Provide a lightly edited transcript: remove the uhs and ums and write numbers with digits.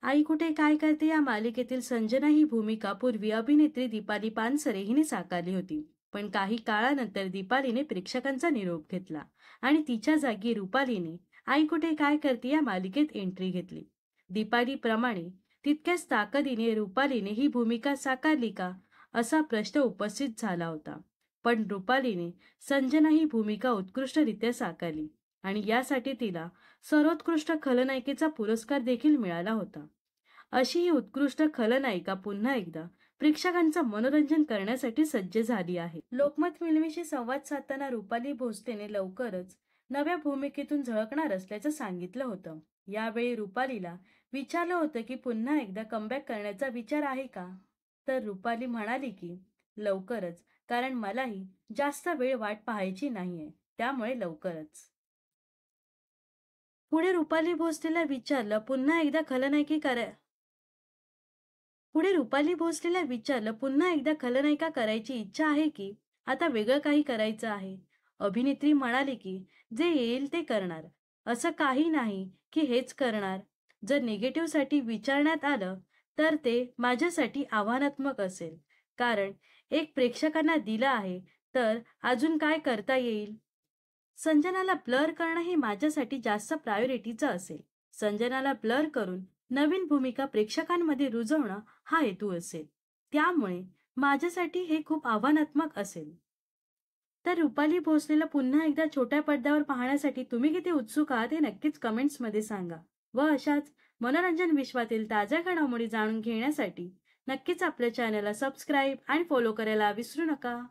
आई कुठे काय करते या मालिकेतील संजना ही भूमिका पूर्वी अभिनेत्री दीपाली पानसरे हिने साकारली होती. पण काही काळानंतर दीपालीने प्रेक्षकांचा निरोप घेतला आणि तिच्या जागी रुपालीने आई कुठे काय करते या मालिकेत एंट्री घेतली. दीपाली प्रमाणे तितक्याच ताकदीने रुपालीने ही भूमिका साकारली का, असा प्रश्न उपस्थित झाला होता. पण रुपालीने संजना ही भूमिका उत्कृष्टरित्या साकारली आणि यासाठी तिला सर्वोत्कृष्ट खलनायिकेचा पुरस्कार देखील मिळाला होता. अशी ही उत्कृष्ट खलनायिका पुन्हा एकदा प्रेक्षकांचं मनोरंजन करण्यासाठी सज्ज झाली आहे. लोकमत फिल्मीशी संवाद साधताना रुपाली भोसलेने लवकरच नव्या भूमिकेतून झळकणार असल्याचं सांगितलं होतं. यावेळी रुपालीला विचारलं होतं की पुन्हा एकदा कमबॅक करण्याचा विचार आहे का? तर रुपाली म्हणाली की लवकरच, कारण मलाही जास्त वेळ वाट पाहायची नाहीये, त्यामुळे लवकरच. पुढे रुपाली भोसलेला विचारलं पुन्हा एकदा खलनायकी कराय पुढे रुपाली भोसलेला विचारलं पुन्हा एकदा खलनायिका करायची इच्छा आहे की आता वेगळं काही करायचं आहे. अभिनेत्री म्हणाली की जे येईल ते करणार, असं काही नाही की हेच करणार. जर निगेटिव्हसाठी विचारण्यात आलं तर ते माझ्यासाठी आव्हानात्मक असेल, कारण एक प्रेक्षकांना दिलं आहे, तर अजून काय करता येईल. संजनाला ब्लर करणं हे माझ्यासाठी जास्त प्रायोरिटीचं असेल. संजनाला ब्लर करून नवीन भूमिका प्रेक्षकांमध्ये रुजवणं हा हेतू असेल. त्यामुळे माझ्यासाठी हे खूप आव्हानात्मक असेल. तर रुपाली भोसलेला पुन्हा एकदा छोट्या पडद्यावर पाहण्यासाठी तुम्ही किती उत्सुक आहात हे नक्कीच कमेंट्समध्ये सांगा. व अशाच मनोरंजन विश्वातील ताज्या घडामोडी जाणून घेण्यासाठी नक्कीच आपल्या चॅनलला सबस्क्राईब आणि फॉलो करायला विसरू नका.